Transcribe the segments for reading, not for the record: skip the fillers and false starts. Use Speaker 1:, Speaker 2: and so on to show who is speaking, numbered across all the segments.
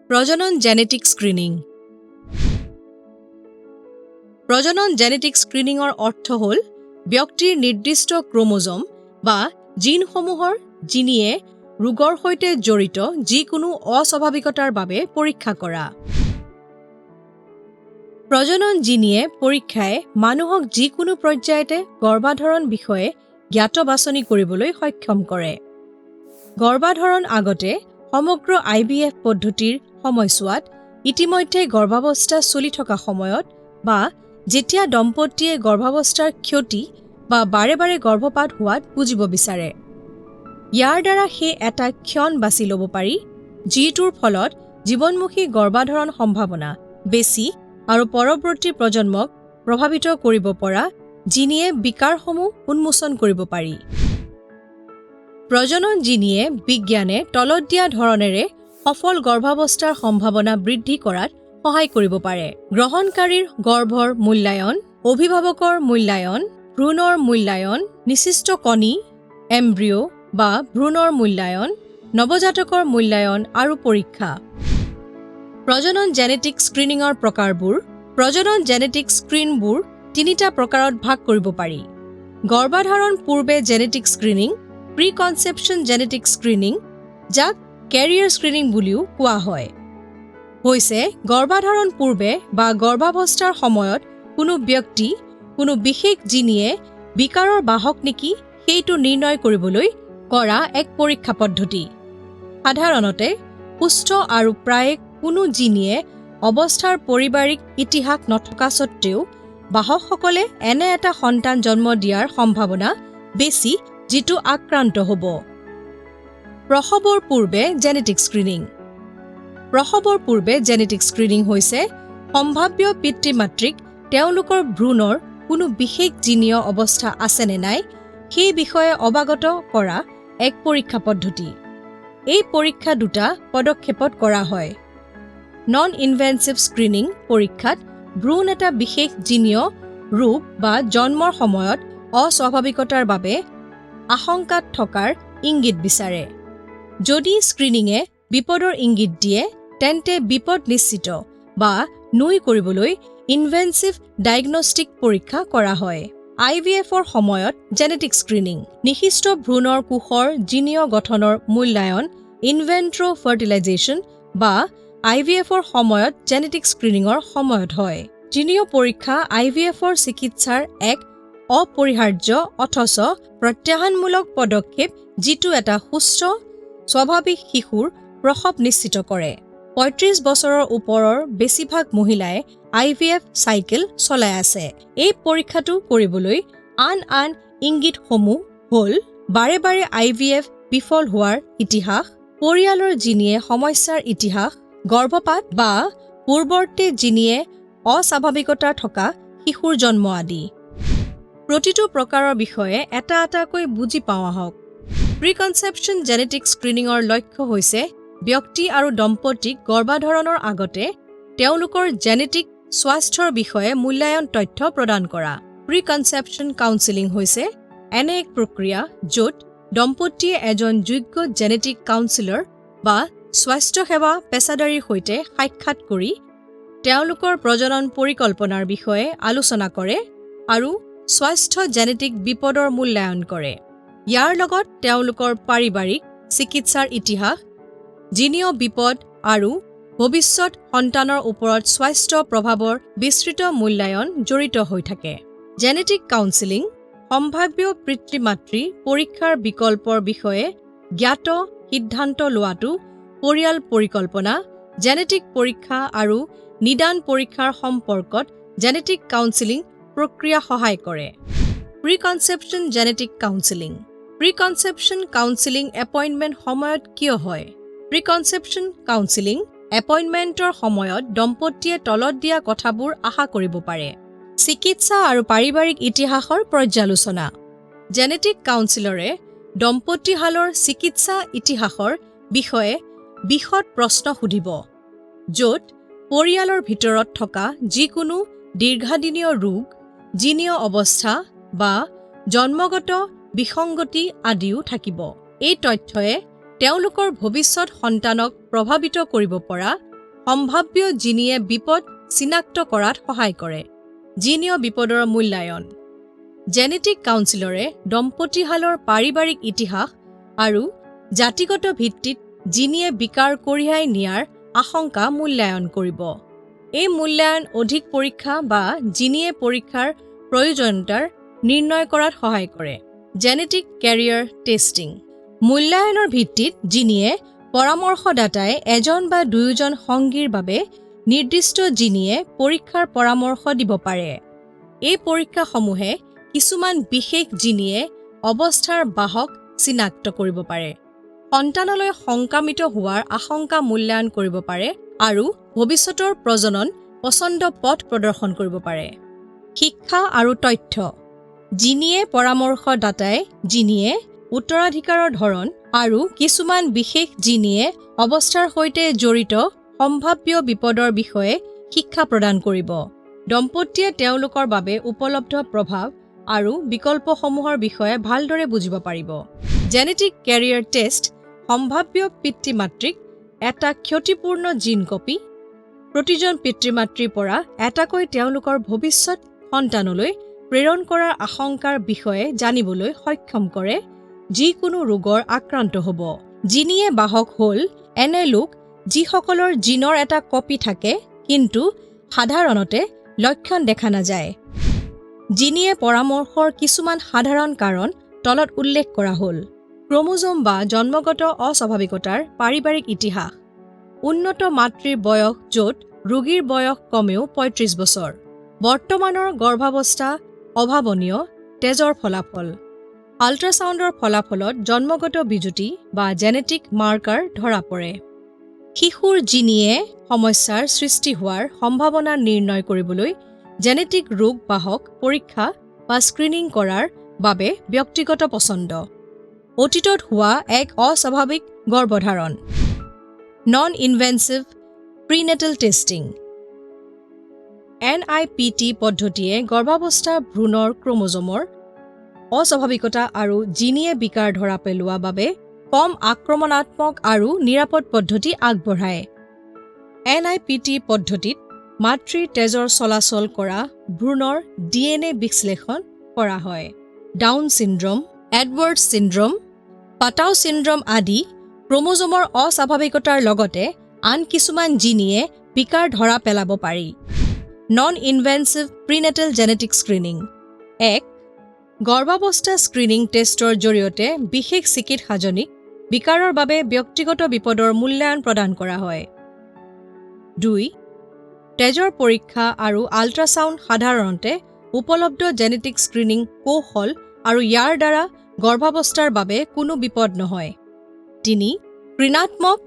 Speaker 1: প্ৰজনন genetic screening. প্ৰজনন genetic স্ক্ৰিনিঙৰ অৰ্থ হ'ল ব্যক্তিৰ নিৰ্দিষ্ট ক্ৰমোজম বা জিনসমূহৰ জিনিয়ে ৰোগৰ সৈতে জড়িত যিকোনো অস্বাভাৱিকতাৰ বাবে পৰীক্ষা কৰা। প্ৰজনন জিনিয়ে পৰীক্ষাই মানুহক যিকোনো পৰ্যায়তে গৰ্ভাধাৰণ বিষয়ে জ্ঞাত বাছনি কৰিবলৈ সক্ষম কৰে। গৰ্ভাধাৰণ আগতে সমগ্ৰ IVF পদ্ধতিৰ সময়ছোৱাত, ইতিমধ্যে গৰ্ভাৱস্থা চলি থকা সময়ত বা যেতিয়া দম্পতীয়ে গৰ্ভাৱস্থাৰ ক্ষতি বা বাৰে বাৰে গৰ্ভপাত হোৱাত বুজিব বিচাৰে। ইয়াৰ দ্বাৰা সেই এটা ক্ষণ বাছি ল'ব পাৰি যিটোৰ ফলত জীৱনমুখী গৰ্ভাধাৰণ সম্ভাৱনা বেছি আৰু পৰৱৰ্তী প্ৰজন্মক প্ৰভাৱিত কৰিব পৰা জিনিয়ে বিকাৰসমূহ উন্মোচন কৰিব পাৰি। প্ৰজনন জিনিয়ে বিজ্ঞানে তলত দিয়া ধৰণেৰে সফল গৰ্ভাৱস্থাৰ সম্ভাৱনা বৃদ্ধি কৰাত সহায় কৰিব পাৰে। গ্ৰহণকাৰীৰ গৰ্ভৰ মূল্যায়ন, অভিভাৱকৰ মূল্যায়ন, ভ্ৰূণৰ মূল্যায়ন, নিশ্চিত কণী, এম্ব্ৰিঅ' বা ভ্ৰূণৰ মূল্যায়ন, নৱজাতকৰ মূল্যায়ন আৰু পৰীক্ষা। প্ৰজনন জেনেটিক স্ক্ৰিনিঙৰ প্ৰকাৰবোৰ। প্ৰজনন জেনেটিক স্ক্ৰিনবোৰ তিনিটা প্ৰকাৰত ভাগ কৰিব পাৰি। গৰ্ভাধাৰণ পূৰ্বে genetic screening, pre conception genetic screening, যাক কেৰিয়াৰ স্ক্ৰিনিং বুলিও কোৱা হয়, হৈছে গৰ্ভাধাৰণ পূৰ্বে বা গৰ্ভাৱস্থাৰ সময়ত কোনো ব্যক্তি কোনো বিশেষ জিনিয়ে বিকাৰৰ বাহক নেকি সেইটো নিৰ্ণয় কৰিবলৈ কৰা এক পৰীক্ষা পদ্ধতি। সাধাৰণতে সুস্থ আৰু প্ৰায়ে কোনো জিনিয়ে অৱস্থাৰ পাৰিবাৰিক ইতিহাস নথকা স্বত্বেও বাহকসকলে এনে এটা সন্তান জন্ম দিয়াৰ সম্ভাৱনা বেছি যিটো আক্ৰান্ত হ'ব। প্ৰসৱৰ পূৰ্বে জেনেটিক স্ক্ৰিনিং। প্ৰসৱৰ পূৰ্বে জেনেটিক স্ক্ৰিনিং হৈছে সম্ভাৱ্য পিতৃ-মাতৃক তেওঁলোকৰ ভ্ৰূণৰ কোনো বিশেষ জিনীয় অৱস্থা আছে নে নাই সেই বিষয়ে অৱগত কৰা এক পৰীক্ষা পদ্ধতি। এই পৰীক্ষা দুটা পদক্ষেপত কৰা হয়। নন ইনভেন্সিভ স্ক্ৰিনিং পৰীক্ষাত ভ্ৰূণ এটা বিশেষ জিনীয় ৰোগ বা জন্মৰ সময়ত অস্বাভাৱিকতাৰ বাবে আশংকাত থকাৰ ইংগিত বিচাৰে। যদি স্ক্ৰিনিঙে বিপদৰ ইংগিত দিয়ে তেন্তে বিপদ নিশ্চিত বা নুই কৰিবলৈ ইনভেন্সিভ ডায়েগনষ্টিক পৰীক্ষা কৰা হয়। IVFৰ সময়ত জেনেটিক স্ক্ৰিনিং। নিৰ্দিষ্ট ভ্ৰূণৰ কোষৰ জিনীয় গঠনৰ মূল্যায়ন ইনভেন্ট্ৰ ফাৰ্টিলাইজেশ্যন বা IVFৰ সময়ত জেনেটিক স্ক্ৰিনিঙৰ সময়ত হয়। জিনীয় পৰীক্ষা IVFৰ চিকিৎসাৰ এক অপৰিহাৰ্য অথচ প্ৰত্যাহ্বানমূলক পদক্ষেপ যিটো এটা সুস্থ স্বাভাৱিক শিশুৰ প্ৰসৱ নিশ্চিত কৰে। ৩৫ বছৰৰ ওপৰৰ বেছিভাগ মহিলাই IVF চাইকেল চলাই আছে। এই পৰীক্ষাটো কৰিবলৈ আন ইংগিতসমূহ হ'ল বাৰে বাৰে IVF বিফল হোৱাৰ ইতিহাস, পৰিয়ালৰ জিনীয়ে সমস্যাৰ ইতিহাস, গৰ্ভপাত বা পূৰ্বৱৰ্তী জিনীয়ে অস্বাভাৱিকতা থকা শিশুৰ জন্ম আদি। প্ৰতিটো প্ৰকাৰৰ বিষয়ে এটাকৈ বুজি পাওঁ আহক। প্ৰি-কনচেপশ্যন জেনেটিক স্ক্ৰিনিঙৰ লক্ষ্য হৈছে ব্যক্তি আৰু দম্পতীক গৰ্ভাধাৰণৰ আগতে তেওঁলোকৰ জেনেটিক স্বাস্থ্যৰ বিষয়ে মূল্যায়ন তথ্য প্ৰদান কৰা। প্ৰি-কনচেপশ্যন কাউন্সেলিং হৈছে এনে এক প্ৰক্ৰিয়া য'ত দম্পতীয়ে এজন যোগ্য জেনেটিক কাউন্সিলৰ বা স্বাস্থ্যসেৱা পেছাদাৰীৰ সৈতে সাক্ষাৎ কৰি তেওঁলোকৰ প্ৰজনন পৰিকল্পনাৰ বিষয়ে আলোচনা কৰে আৰু স্বাস্থ্য জেনেটিক বিপদৰ মূল্যায়ন কৰে। ইয়াৰ লগত তেওঁলোকৰ পাৰিবাৰিক চিকিৎসাৰ ইতিহাস, জিনীয় বিপদ আৰু ভৱিষ্যত সন্তানৰ ওপৰত স্বাস্থ্য প্ৰভাৱৰ বিস্তৃত মূল্যায়ন জড়িত হৈ থাকে। জেনেটিক কাউন্সেলিং সম্ভাৱ্য পিতৃ-মাতৃ পৰীক্ষাৰ বিকল্পৰ বিষয়ে জ্ঞাত সিদ্ধান্ত লোৱাটো পৰিয়াল পৰিকল্পনা, জেনেটিক পৰীক্ষা আৰু নিদান পৰীক্ষাৰ সম্পৰ্কত জেনেটিক কাউন্সেলিং প্ৰক্ৰিয়া সহায় কৰে। প্ৰি-কনচেপশ্যন জেনেটিক কাউন্সেলিং। প্ৰি-কনচেপশ্যন কাউন্সেলিং এপইণ্টমেণ্ট সময়ত কিয় হয়? প্ৰি-কনচেপশ্যন কাউন্সেলিং এপইণ্টমেণ্টৰ সময়ত দম্পতীয়ে তলত দিয়া কথাবোৰ আশা কৰিব পাৰে। চিকিৎসা আৰু পাৰিবাৰিক ইতিহাসৰ পৰ্যালোচনা। জেনেটিক কাউন্সিলৰে দম্পতীহালৰ চিকিৎসা ইতিহাসৰ বিষয়ে বিশদ প্ৰশ্ন সুধিব, য'ত পৰিয়ালৰ ভিতৰত থকা যিকোনো দীৰ্ঘাদিনীয় ৰোগ, জিনীয় অৱস্থা বা জন্মগত বিসংগতি আদিও থাকিব। এই তথ্যই তেওঁলোকৰ ভৱিষ্যত সন্তানক প্ৰভাৱিত কৰিব পৰা সম্ভাৱ্য জিনিয়ে বিপদ চিনাক্ত কৰাত সহায় কৰে। জিনীয় বিপদৰ মূল্যায়ন। জেনেটিক কাউন্সিলৰে দম্পতীহালৰ পাৰিবাৰিক ইতিহাস আৰু জাতিগত ভিত্তিত জিনিয়ে বিকাৰ কঢ়িয়াই নিয়াৰ আশংকা মূল্যায়ন কৰিব। এই মূল্যায়ন অধিক পৰীক্ষা বা জিনিয়ে পৰীক্ষাৰ প্ৰয়োজনীয়তাৰ নিৰ্ণয় কৰাত সহায় কৰে। Genetic career testing. মূল্যায়নৰ ভিত্তিত জিনিয়ে পৰামৰ্শদাতাই এজন বা দুয়োজন সংগীৰ বাবে নিৰ্দিষ্ট জিনিয়ে পৰীক্ষাৰ পৰামৰ্শ দিব পাৰে। এই পৰীক্ষাসমূহে কিছুমান বিশেষ জিনিয়ে অৱস্থাৰ বাহক চিনাক্ত কৰিব পাৰে, সন্তানলৈ সংক্ৰামিত হোৱাৰ আশংকা মূল্যায়ন কৰিব পাৰে আৰু ভৱিষ্যতৰ প্ৰজনন পছন্দ পথ প্ৰদৰ্শন কৰিব পাৰে। শিক্ষা আৰু তথ্য। জিনিয়ে পৰামৰ্শদাতাই জিনিয়ে উত্তৰাধিকাৰৰ ধৰণ আৰু কিছুমান বিশেষ জিনিয়ে অৱস্থাৰ সৈতে জড়িত সম্ভাৱ্য বিপদৰ বিষয়ে শিক্ষা প্ৰদান কৰিব। দম্পতীয়ে তেওঁলোকৰ বাবে উপলব্ধ প্ৰভাৱ আৰু বিকল্পসমূহৰ বিষয়ে ভালদৰে বুজিব পাৰিব। জেনেটিক কেৰিয়াৰ টেষ্ট সম্ভাৱ্য পিতৃ-মাতৃক এটা ক্ষতিপূৰ্ণ জিন কপি প্ৰতিজন পিতৃ-মাতৃৰ পৰা এটাকৈ তেওঁলোকৰ ভৱিষ্যত সন্তানলৈ প্ৰেৰণ কৰাৰ আশংকাৰ বিষয়ে জানিবলৈ সক্ষম কৰে, যিকোনো ৰোগৰ আক্ৰান্ত হ'ব। জিনিয়ে বাহক হ'ল এনে লোক যিসকলৰ জিনৰ এটা কপি থাকে কিন্তু সাধাৰণতে লক্ষণ দেখা নাযায়। জিনিয়ে পৰামৰ্শৰ কিছুমান সাধাৰণ কাৰণ তলত উল্লেখ কৰা হ'ল। ক্ৰমোজোম বা জন্মগত অস্বাভাৱিকতাৰ পাৰিবাৰিক ইতিহাস। উন্নত মাতৃৰ বয়স য'ত ৰোগীৰ বয়স কমেও ৩৫ বছৰ। বৰ্তমানৰ গৰ্ভাৱস্থা অভাৱনীয় তেজৰ ফলাফল। আল্ট্ৰাছাউণ্ডৰ ফলাফলত জন্মগত বিজুতি বা জেনেটিক মাৰ্কাৰ ধৰা পৰে। শিশুৰ জিনিয়ে সমস্যাৰ সৃষ্টি হোৱাৰ সম্ভাৱনা নিৰ্ণয় কৰিবলৈ জেনেটিক ৰোগ বাহক পৰীক্ষা বা স্ক্ৰিনিং কৰাৰ বাবে ব্যক্তিগত পছন্দ। অতীতত হোৱা এক অস্বাভাৱিক গৰ্ভধাৰণ। Non-invasive প্ৰিনেটেল testing. NIPT পদ্ধতিয়ে গৰ্ভাৱস্থা ভ্ৰূণৰ ক্ৰমোজোমৰ অস্বাভাৱিকতা আৰু জিনিয়ে বিকাৰ ধৰা পেলোৱা বাবে কম আক্ৰমণাত্মক আৰু নিৰাপদ পদ্ধতি আগবঢ়ায়। NIPT পদ্ধতিত মাতৃৰ তেজৰ চলাচল কৰা ভ্ৰূণৰ DNA বিশ্লেষণ কৰা হয়। Down syndrome, Edwards syndrome, Patau syndrome আদি ক্ৰমোজোমৰ অস্বাভাৱিকতাৰ লগতে আন কিছুমান জিনিয়ে বিকাৰ ধৰা পেলাব পাৰি। Non invasive prenatal genetic screening. ১. গৰ্ভাৱস্থা স্ক্ৰিনিং টেষ্টৰ জৰিয়তে বিশেষ চিকিৎসাজনীক বিকাৰৰ বাবে ব্যক্তিগত বিপদৰ মূল্যায়ন প্ৰদান কৰা হয়। ২. তেজৰ পৰীক্ষা আৰু আল্ট্ৰাছাউণ্ড সাধাৰণতে উপলব্ধ জেনেটিক স্ক্ৰিনিং কৌশল আৰু ইয়াৰ দ্বাৰা গৰ্ভাৱস্থাৰ বাবে কোনো বিপদ নহয়। ৩. ঋণাত্মক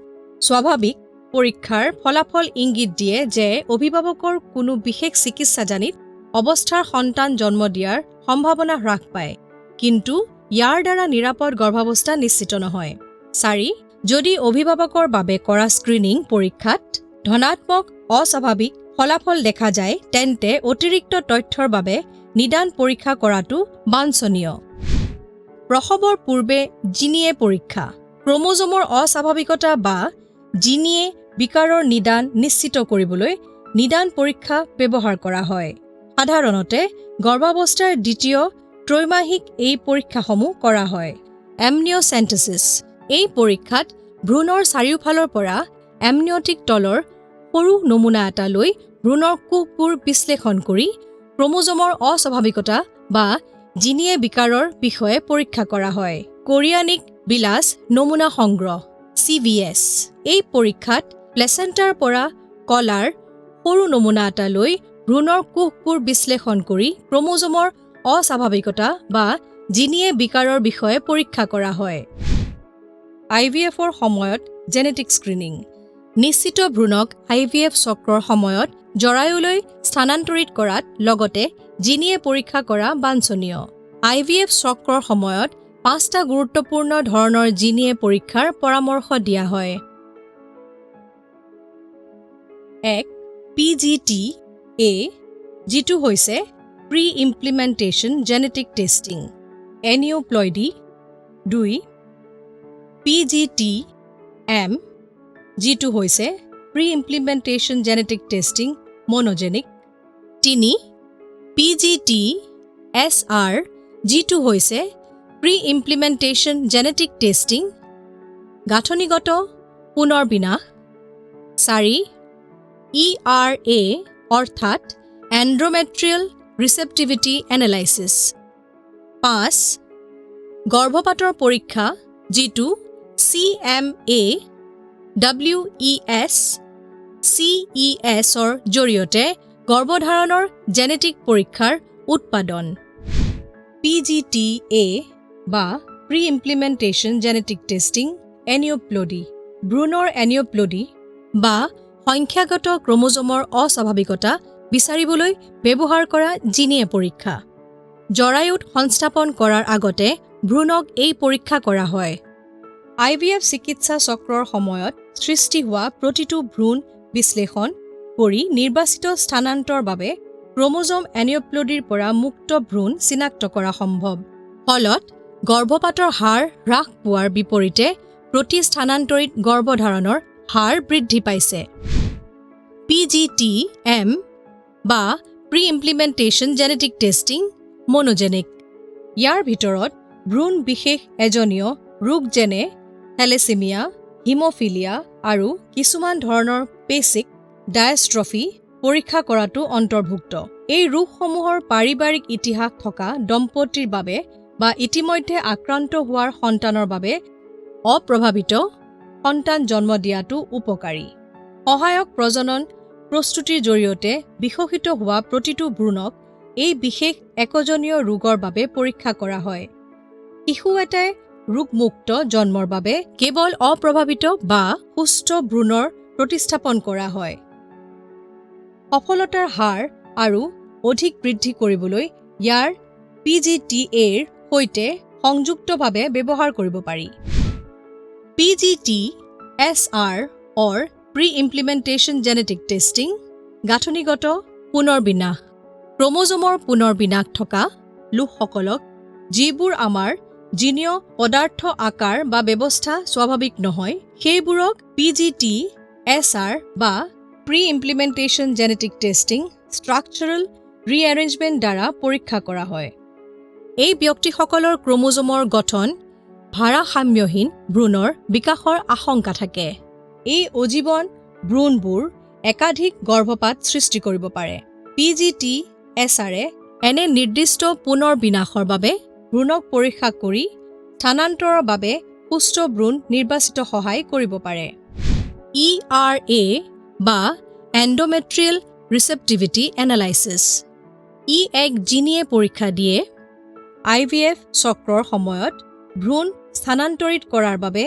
Speaker 1: স্বাভাৱিক পৰীক্ষাৰ ফলাফল ইংগিত দিয়ে যে অভিভাৱকৰ কোনো বিশেষ চিকিৎসাজনিত অৱস্থাৰ সন্তান জন্ম দিয়াৰ সম্ভাৱনা হ্ৰাস পায়, কিন্তু ইয়াৰ দ্বাৰা নিৰাপদ গৰ্ভাৱস্থা নিশ্চিত নহয়। ৪. যদি অভিভাৱকৰ বাবে কৰা স্ক্ৰিনিং পৰীক্ষাত ধনাত্মক অস্বাভাৱিক ফলাফল দেখা যায় তেন্তে অতিৰিক্ত তথ্যৰ বাবে নিদান পৰীক্ষা কৰাটো বাঞ্ছনীয়। প্ৰসৱৰ পূৰ্বে জিনিয়ে পৰীক্ষা। ক্ৰমোজোমৰ অস্বাভাৱিকতা বা জিনিয়ে বিকাৰৰ নিদান নিশ্চিত কৰিবলৈ নিদান পৰীক্ষা ব্যৱহাৰ কৰা হয়। সাধাৰণতে গৰ্ভাৱস্থাৰ দ্বিতীয় ত্ৰৈমাসিক এই পৰীক্ষাসমূহ কৰা হয়। এমনিঅ'চেণ্টেচিছ। এই পৰীক্ষাত ভ্ৰূণৰ চাৰিওফালৰ পৰা এমনিঅটিক তলৰ সৰু নমুনা এটা লৈ ভ্ৰূণৰ কোষবোৰ বিশ্লেষণ কৰি ক্ৰমোজোমৰ অস্বাভাৱিকতা বা জিনিয়ে বিকাৰৰ বিষয়ে পৰীক্ষা কৰা হয়। কোৰিয়ানিক বিলাস নমুনা সংগ্ৰহ CVS। এই পৰীক্ষাত প্লেচেণ্টাৰ পৰা কলাৰ সৰু নমুনা এটা লৈ ভ্ৰূণৰ কোষবোৰ বিশ্লেষণ কৰি ক্ৰমোজোমৰ অস্বাভাৱিকতা বা জিনিয়ে বিকাৰৰ বিষয়ে পৰীক্ষা কৰা হয়। IVFৰ সময়ত জেনেটিক স্ক্ৰিনিং। নিশ্চিত ভ্ৰূণক IVF চক্ৰৰ সময়ত জৰায়ুলৈ স্থানান্তৰিত কৰাত লগতে জিনিয়ে পৰীক্ষা কৰা বাঞ্ছনীয়। IVF চক্ৰৰ সময়ত 5টা গুৰুত্বপূৰ্ণ ধৰণৰ জিনিয়ে পৰীক্ষাৰ পৰামৰ্শ দিয়া হয়। ১. PGT-A, যিটো হৈছে pre implementation genetic testing aneuploidy. ২. PGT-M, যিটো হৈছে pre implementation genetic testing monogenic 3 PGT-SR যিটো হৈছে প্ৰি ইমপ্লিমেণ্টেশ্যন জেনেটিক টেষ্টিং গাঁথনিগত পুনৰ বিনাশ 4 ERA অৰ্থাৎ এণ্ড্ৰমেট্ৰিয়েল ৰিচেপ্টিভিটি এনালাইচিছ 5 গৰ্ভপাতৰ পৰীক্ষা যিটো CMA WES CESৰ জৰিয়তে গৰ্ভধাৰণৰ জেনেটিক পৰীক্ষাৰ উৎপাদন PGTA বা প্ৰি ইমপ্লিমেণ্টেশ্যন জেনেটিক টেষ্টিং এনিঅপ্লডি ভ্ৰূণৰ এনিঅপ্লডি বা সংখ্যাগত ক্ৰমোজমৰ অস্বাভাৱিকতা বিচাৰিবলৈ ব্যৱহাৰ কৰা জিনিয়ে পৰীক্ষা জৰায়ুত সংস্থাপন কৰাৰ আগতে ভ্ৰূণক এই পৰীক্ষা কৰা হয় IVF চিকিৎসা চক্ৰৰ সময়ত সৃষ্টি হোৱা প্ৰতিটো ভ্ৰূণ বিশ্লেষণ কৰি নিৰ্বাচিত স্থানান্তৰ বাবে ক্ৰমোজম এনিঅপ্লডিৰ পৰা মুক্ত ভ্ৰূণ চিনাক্ত কৰা সম্ভৱ ফলত গৰ্ভপাতৰ হাৰ হ্ৰাস পোৱাৰ বিপৰীতে প্ৰতি স্থানান্তৰিত গৰ্ভধাৰণৰ হাৰ বৃদ্ধি পাইছে PGT-M বা প্ৰি ইমপ্লিমেণ্টেশ্যন জেনেটিক টেষ্টিং মনোজেনিক ইয়াৰ ভিতৰত ভ্ৰূণ বিশেষ এজনীয় ৰোগ যেনে থেলেচিমিয়া হিমোফিলিয়া আৰু কিছুমান ধৰণৰ পেচিক ডায়েষ্ট্ৰফি পৰীক্ষা কৰাটো অন্তৰ্ভুক্ত এই ৰোগসমূহৰ পাৰিবাৰিক ইতিহাস থকা দম্পতীৰ বাবে বা ইতিমধ্যে আক্ৰান্ত হোৱাৰ সন্তানৰ বাবে অপ্ৰভাৱিত সন্তান জন্ম দিয়াটো উপকাৰী সহায়ক প্ৰজনন প্ৰস্তুতিৰ জৰিয়তে বিকশিত হোৱা প্ৰতিটো ভ্ৰূণক এই বিশেষ একজনীয় ৰোগৰ বাবে পৰীক্ষা কৰা হয় শিশু এটাই ৰোগমুক্ত জন্মৰ বাবে কেৱল অপ্ৰভাৱিত বা সুস্থ ভ্ৰূণৰ প্ৰতিস্থাপন কৰা হয় সফলতাৰ হাৰ আৰু অধিক বৃদ্ধি কৰিবলৈ ইয়াৰ PGTA-ৰ সৈতে সংযুক্তভাৱে ব্যৱহাৰ কৰিব পাৰি PGT-SR or Pre-Implementation Genetic Testing গাঁথনিগত পুনৰ বিনাশ ক্ৰমোজমৰ পুনৰ বিনাশ থকা লোকসকলক যিবোৰ আমাৰ জিনীয় পদাৰ্থ আকাৰ বা ব্যৱস্থা স্বাভাৱিক নহয় সেইবোৰক PGT-SR বা Pre-Implementation Genetic Testing Structural Rearrangement দ্বাৰা পৰীক্ষা কৰা হয় এই ব্যক্তিসকলৰ ক্ৰমোজমৰ গঠন ভাৰসাম্যহীন ভ্ৰূণৰ বিকাশৰ আশংকা থাকে এই অজীৱন ভ্ৰূণবোৰ একাধিক গৰ্ভপাত সৃষ্টি কৰিব পাৰে PGT-SR-এ এনে নিৰ্দিষ্ট পুনৰ বিনাশৰ বাবে ভ্ৰূণক পৰীক্ষা কৰি স্থানান্তৰৰ বাবে সুস্থ ভ্ৰূণ নিৰ্বাচিত সহায় কৰিব পাৰে ERA বা এণ্ডোমেট্ৰিয়েল ৰিচেপ্টিভিটি এনালাইচিছ ই এক জিনিয়ে পৰীক্ষা দিয়ে IVF চক্ৰৰ সময়ত ভ্ৰূণ স্থানান্তৰিত কৰাৰ বাবে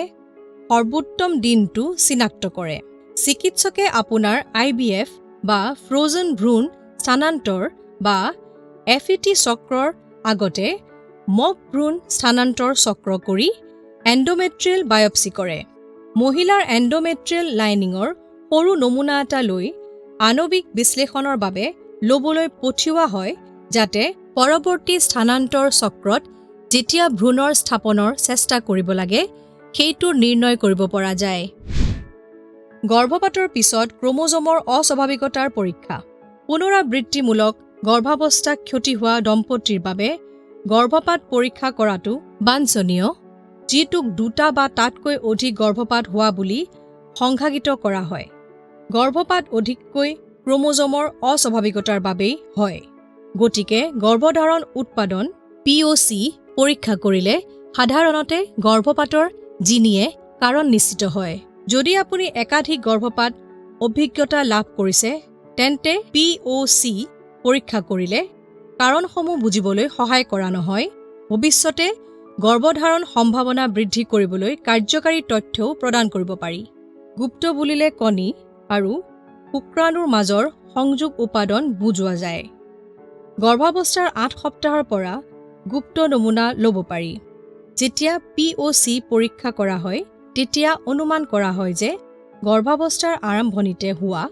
Speaker 1: সৰ্বোত্তম দিনটো চিনাক্ত কৰে চিকিৎসকে আপোনাৰ IVF বা ফ্ৰ'জেন ভ্ৰূণ স্থানান্তৰ বা FET চক্ৰৰ আগতে মক ভ্ৰূণ স্থানান্তৰ চক্ৰ কৰি এণ্ডোমেট্ৰিয়েল বায়পসি কৰে মহিলাৰ এণ্ডোমেট্ৰিয়েল লাইনিঙৰ সৰু নমুনা এটা লৈ আণৱিক বিশ্লেষণৰ বাবে ল'বলৈ পঠিওৱা হয় যাতে পৰৱৰ্তী স্থানান্তৰ চক্ৰত যেতিয়া ভ্ৰূণৰ স্থাপনৰ চেষ্টা কৰিব লাগে সেইটো নিৰ্ণয় কৰিব পৰা যায় গৰ্ভপাতৰ পিছত ক্ৰমোজমৰ অস্বাভাৱিকতাৰ পৰীক্ষা পুনৰাবৃত্তিমূলক গৰ্ভাৱস্থা ক্ষতি হোৱা দম্পতীৰ বাবে গৰ্ভপাত পৰীক্ষা কৰাটো বাঞ্ছনীয় যিটোক দুটা বা তাতকৈ অধিক গৰ্ভপাত হোৱা বুলি সংঘাগিত কৰা হয় গৰ্ভপাত অধিককৈ ক্ৰমোজমৰ অস্বাভাৱিকতাৰ বাবেই হয় গতিকে গৰ্ভধাৰণ উৎপাদন POC পৰীক্ষা কৰিলে সাধাৰণতে গৰ্ভপাতৰ জিনিয়ে কাৰণ নিশ্চিত হয় যদি আপুনি একাধিক গৰ্ভপাত অভিজ্ঞতা লাভ কৰিছে তেন্তে POC পৰীক্ষা কৰিলে কাৰণসমূহ বুজিবলৈ সহায় কৰা নহয় ভৱিষ্যতে গৰ্ভধাৰণ সম্ভাৱনা বৃদ্ধি কৰিবলৈ কাৰ্যকাৰী তথ্যও প্ৰদান কৰিব পাৰি গুপ্ত বুলিলে কণী আৰু শুক্ৰাণুৰ মাজৰ সংযোগ উপাদান বুজোৱা যায় গৰ্ভাৱস্থাৰ 8 সপ্তাহৰ পৰা গুপ্ত নমুনা ল'ব পাৰি যেতিয়া POC পৰীক্ষা কৰা হয় তেতিয়া অনুমান কৰা হয় যে গৰ্ভাৱস্থাৰ আৰম্ভণিতে হোৱা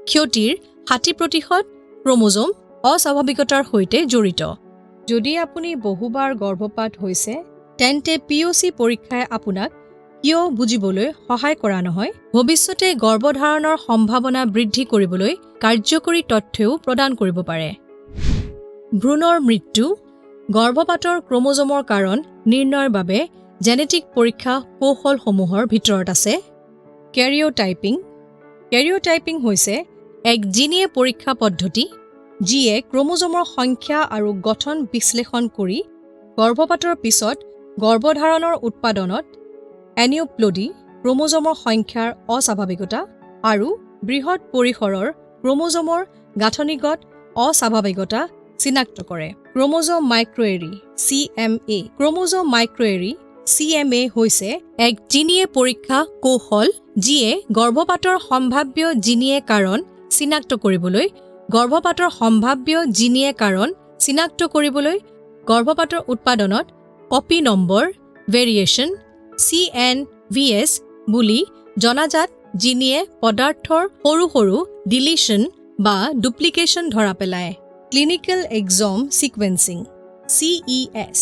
Speaker 1: ক্ষতিৰ 60% ক্ৰমোজম অস্বাভাৱিকতাৰ সৈতে জড়িত যদি আপুনি বহুবাৰ গৰ্ভপাত হৈছে তেন্তে POC পৰীক্ষাই আপোনাক কিয় বুজিবলৈ সহায় কৰা নহয়, ভৱিষ্যতে গৰ্ভধাৰণৰ সম্ভাৱনা বৃদ্ধি কৰিবলৈ কাৰ্যকৰী তথ্যও প্ৰদান কৰিব পাৰে। ভ্ৰূণৰ মৃত্যু, গৰ্ভপাতৰ ক্ৰমোজমৰ কাৰণ নিৰ্ণয়ৰ বাবে জেনেটিক পৰীক্ষা কৌশলসমূহৰ ভিতৰত আছে কেৰিঅ'টাইপিং। কেৰিঅ'টাইপিং হৈছে এক জিনীয় পৰীক্ষা পদ্ধতি যিয়ে ক্ৰমোজমৰ সংখ্যা আৰু গঠন বিশ্লেষণ কৰি গৰ্ভপাতৰ পিছত গৰ্ভধাৰণৰ উৎপাদনত এনিউপ্লডি, ক্ৰমোজমৰ সংখ্যাৰ অস্বাভাৱিকতা আৰু বৃহৎ পৰিসৰৰ ক্ৰমোজমৰ গাঁথনিগত অস্বাভাৱিকতা চিনাক্ত কৰে। Chromosome microarray (CMA). Chromosome microarray (CMA) হৈছে এক জিনীয় পৰীক্ষা কৌশল যিয়ে গৰ্ভপাতৰ সম্ভাৱ্য জিনীয় কাৰণ চিনাক্ত কৰিবলৈ গৰ্ভপাতৰ উৎপাদনত কপি নম্বৰ ভেৰিয়েশ্যন CNVS বুলি জনাজাত জিনীয়ে পদাৰ্থৰ সৰু সৰু ডিলিশ্যন বা ডুপ্লিকেশ্যন ধৰা পেলায়। ক্লিনিকেল এক্স'ম ছিকুৱেন্সিং CES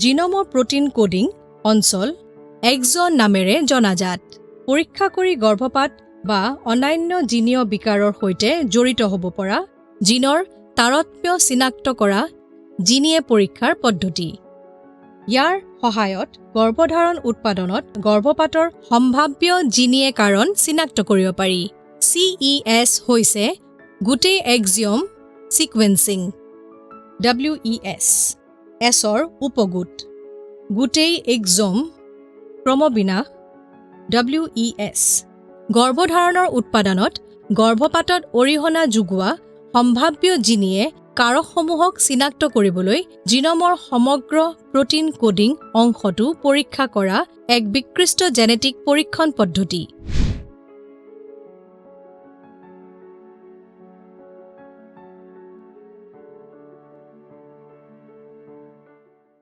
Speaker 1: জিন'মৰ প্ৰটিন কোডিং অঞ্চল এক্স'ন নামেৰে জনাজাত। পৰীক্ষা কৰি গৰ্ভপাত বা অন্যান্য জিনীয় বিকাৰৰ সৈতে জড়িত হ'ব পৰা জিনৰ তাৰতম্য চিনাক্ত কৰা জিনীয় পৰীক্ষাৰ পদ্ধতি। ইয়াৰ সহায়ত গৰ্ভধাৰণ উৎপাদনত গৰ্ভপাতৰ সম্ভাৱ্য জিনীয় কাৰণ চিনাক্ত কৰিব পাৰি। CES হৈছে গোটেই এক্সিয়ম ছিকুৱেন্সিং। WES এছৰ উপগোট গোটেই এক্স'ম ক্ৰমবিন্যাস। WES গৰ্ভধাৰণৰ উৎপাদনত গৰ্ভপাতত অৰিহণা যোগোৱা সম্ভাৱ্য জিনীয়ে কাৰকসমূহক চিনাক্ত কৰিবলৈ জিন'মৰ সমগ্ৰ প্ৰটিন কোডিং অংশটো পৰীক্ষা কৰা এক বিকৃষ্ট জেনেটিক পৰীক্ষণ পদ্ধতি।